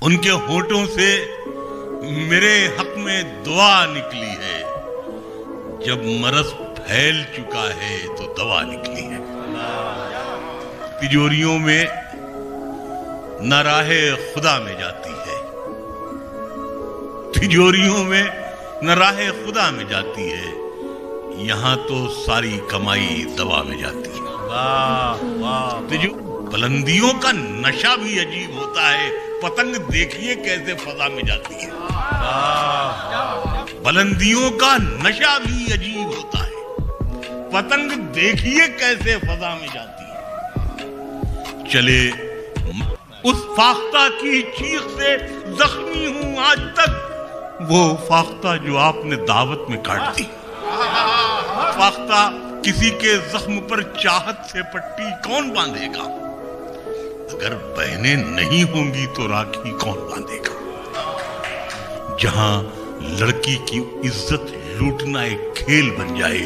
ان کے ہونٹوں سے میرے حق میں دعا نکلی ہے. جب مرض پھیل چکا ہے تو دوا نکلی ہے. تجوریوں میں نہ راہ خدا میں جاتی ہے، تجوریوں میں نہ راہ خدا میں جاتی ہے، یہاں تو ساری کمائی دوا میں جاتی ہے. بلندیوں کا نشہ بھی عجیب ہوتا ہے، پتنگ دیکھیے کیسے فضا میں جاتی ہے. بلندیوں کا نشہ بھی عجیب ہوتا ہے، پتنگ دیکھیے کیسے فضا میں جاتی ہے. چلے اس فاختہ کی چیخ سے زخمی ہوں آج تک، وہ فاختہ جو آپ نے دعوت میں کاٹ دی. فاختہ کسی کے زخم پر چاہت سے پٹی کون باندھے گا؟ اگر بہنیں نہیں ہوں گی تو راکھی کون باندھے گا؟ جہاں لڑکی کی عزت لوٹنا ایک کھیل بن جائے،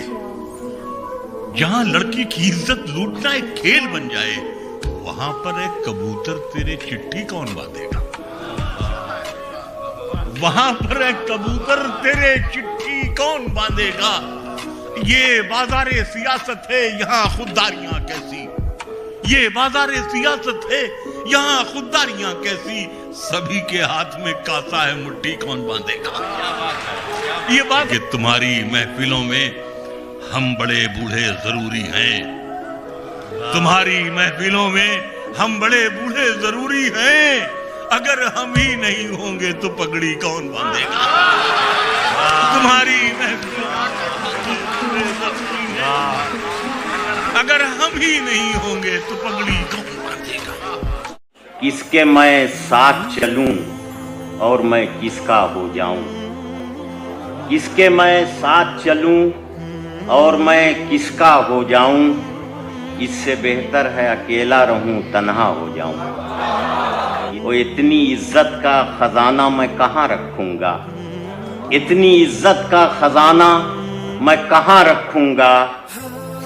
جہاں لڑکی کی عزت لوٹنا ایک کھیل بن جائے، وہاں پر ایک کبوتر تیرے چٹھی کون باندھے گا؟ وہاں پر ایک کبوتر تیرے چٹھی کون باندھے گا؟ یہ بازار سیاست ہے، یہاں خودداریاں کیسی؟ یہ بازار سیاست ہے، یہاں خودداریاں کیسی؟ سبھی کے ہاتھ میں کاسا ہے، مٹھی کون باندھے گا؟ یہ بات کہ تمہاری محفلوں میں ہم بڑے بوڑھے ضروری ہیں، تمہاری محفلوں میں ہم بڑے بوڑھے ضروری ہیں، اگر ہم ہی نہیں ہوں گے تو پگڑی کون باندھے گا؟ تمہاری محفلوں اگر ہم ہی نہیں ہوں گے تو پگڑی کون باندھے گا؟ کس کے میں ساتھ چلوں اور میں کس کا ہو جاؤں، کس کے میں ساتھ چلوں اور میں کس کا ہو جاؤں، اس سے بہتر ہے اکیلا رہوں تنہا ہو جاؤں. وہ اتنی عزت کا خزانہ میں کہاں رکھوں گا، اتنی عزت کا خزانہ میں کہاں رکھوں گا،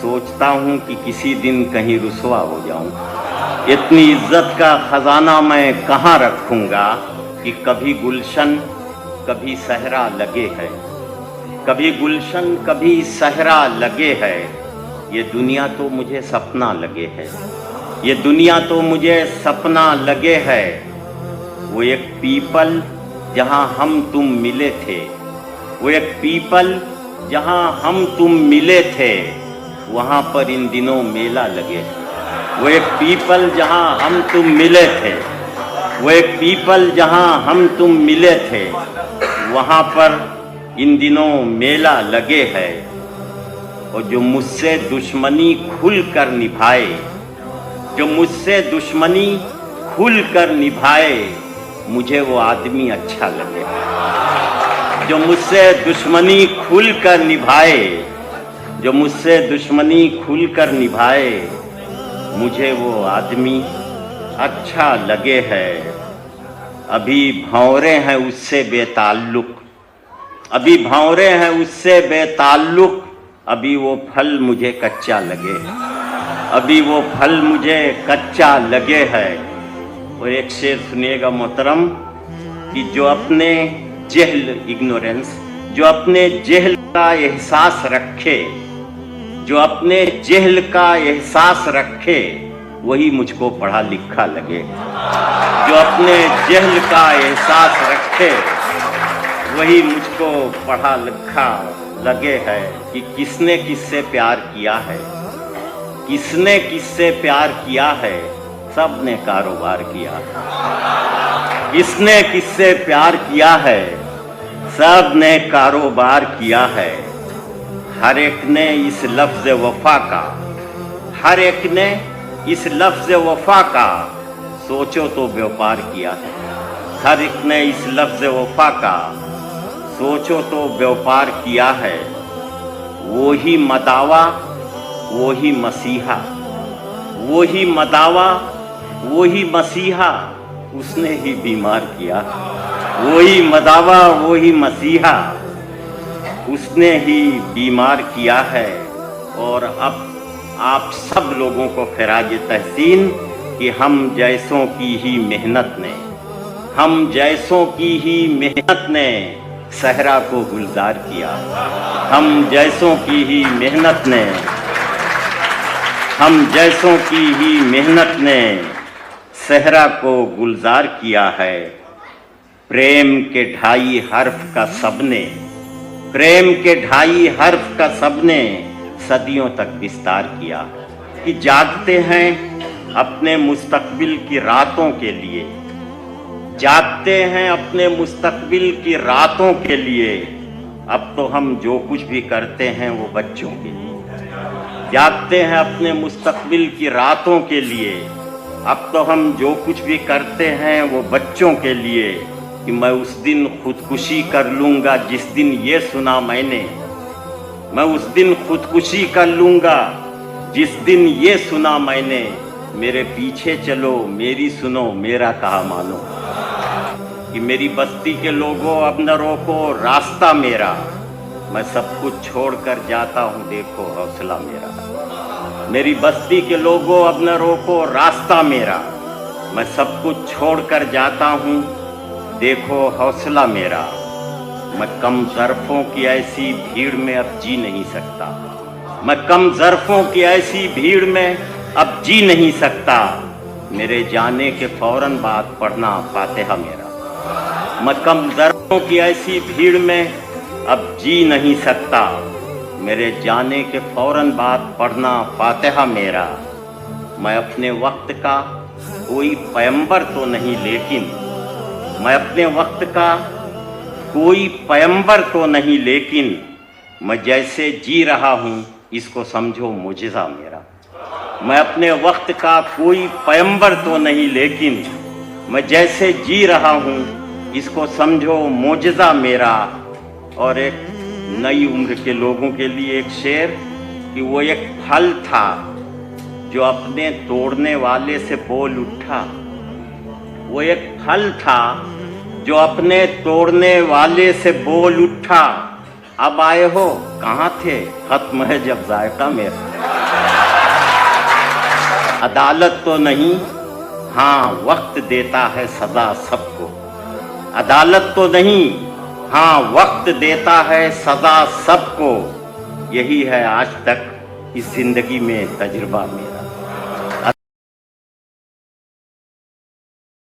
سوچتا ہوں کہ کسی دن کہیں رسوا ہو جاؤں. اتنی عزت کا خزانہ میں کہاں رکھوں گا کہ کبھی گلشن کبھی صحرا لگے ہے، کبھی گلشن کبھی صحرا لگے ہے. یہ دنیا تو مجھے سپنا لگے ہے، یہ دنیا تو مجھے سپنا لگے ہے. وہ ایک پیپل جہاں ہم تم ملے تھے، وہ ایک پیپل جہاں ہم تم ملے تھے، وہاں پر ان دنوں میلہ لگے. وہ ایک پیپل جہاں ہم تم ملے تھے، وہ ایک پیپل جہاں ہم تم ملے تھے، وہاں پر ان دنوں میلہ لگے ہے. اور جو مجھ سے دشمنی کھل کر نبھائے، جو مجھ سے دشمنی کھل کر نبھائے، مجھے وہ آدمی اچھا لگے. جو مجھ سے دشمنی کھل کر نبھائے، جو مجھ سے دشمنی کھل کر نبھائے، مجھے وہ آدمی اچھا لگے ہے. ابھی بھونرے ہیں اس سے بے تعلق، ابھی بھونرے ہیں اس سے بے تعلق، ابھی وہ پھل مجھے کچا لگے، ابھی وہ پھل مجھے کچا لگے ہے. اور ایک شعر سنیے گا محترم، کہ جو اپنے جہل اگنورنس، جو اپنے جہل کا احساس رکھے، جو اپنے جہل کا احساس رکھے، وہی مجھ کو پڑھا لکھا لگے. جو اپنے جہل کا احساس رکھے، وہی مجھ کو پڑھا لکھا لگے ہے. کہ کس نے کس سے پیار کیا ہے، کس نے کس سے پیار کیا ہے، سب نے کاروبار کیا. کس نے کس سے پیار کیا ہے، سب نے کاروبار کیا ہے. ہر ایک نے اس لفظ وفا کا، ہر ایک نے اس لفظ وفا کا سوچو تو بیوپار کیا ہے. ہر ایک نے اس لفظ وفا کا سوچو تو بیوپار کیا ہے. وہی مداوا وہی مسیحا، وہی مداوا وہی مسیحا، اس نے ہی بیمار کیا. وہی مداوا وہی مسیحا، اس نے ہی بیمار کیا ہے. اور اب آپ سب لوگوں کو خراج تحسین کہ ہم جیسوں کی ہی محنت نے، ہم جیسوں کی ہی محنت نے صحرا کو گلزار کیا، ہم جیسوں کی ہی محنت نے، ہم جیسوں کی ہی محنت نے صحرا کو گلزار کیا ہے۔ پریم کے 2.5 حرف کا سب نے، پریم کے 2.5 حرف کا سب نے صدیوں تک بستار کیا، کہ جاگتے ہیں اپنے مستقبل کی راتوں کے لیے، جاگتے ہیں اپنے مستقبل کی راتوں کے لیے۔ اب تو ہم جو کچھ بھی کرتے ہیں وہ بچوں کے لیے، جاگتے ہیں اپنے مستقبل کی راتوں کے لیے۔ اب تو ہم جو کچھ بھی کرتے ہیں وہ بچوں کے لیے، کہ میں اس دن خودکشی کر لوں گا جس دن یہ سنا میں نے، میں اس دن خودکشی کر لوں گا جس دن یہ سنا میں نے، میرے پیچھے چلو میری سنو میرا کہا مانو، کہ میری بستی کے لوگوں اب نہ روکو راستہ میرا، میں سب کچھ چھوڑ کر جاتا ہوں دیکھو حوصلہ میرا، میری بستی کے لوگوں اب نہ روکو راستہ میرا، میں سب کچھ چھوڑ کر جاتا ہوں دیکھو حوصلہ میرا۔ میں کم ظرفوں کی ایسی بھیڑ میں اب جی نہیں سکتا، میں کم ظرفوں کی ایسی بھیڑ میں اب جی نہیں سکتا، میرے جانے کے فوراً بعد پڑھنا فاتحہ میرا، میں کم ظرفوں کی ایسی بھیڑ میں اب جی نہیں سکتا، میرے جانے کے فوراً بعد پڑھنا فاتحہ میرا۔ میں اپنے وقت کا کوئی پیمبر تو نہیں، لیکن میں اپنے وقت کا کوئی پیمبر تو نہیں، لیکن میں جیسے جی رہا ہوں اس کو سمجھو معجزہ میرا۔ میں اپنے وقت کا کوئی پیمبر تو نہیں، لیکن میں جیسے جی رہا ہوں اس کو سمجھو معجزہ میرا۔ اور ایک نئی عمر کے لوگوں کے لیے ایک شعر، کہ وہ ایک پھل تھا جو اپنے توڑنے والے سے بول اٹھا، وہ ایک پھل تھا جو اپنے توڑنے والے سے بول اٹھا، اب آئے ہو کہاں تھے ختم ہے جب ذائقہ میرا۔ عدالت تو نہیں، ہاں وقت دیتا ہے سزا سب کو، عدالت تو نہیں، ہاں وقت دیتا ہے سزا سب کو، یہی ہے آج تک اس زندگی میں تجربہ میرا۔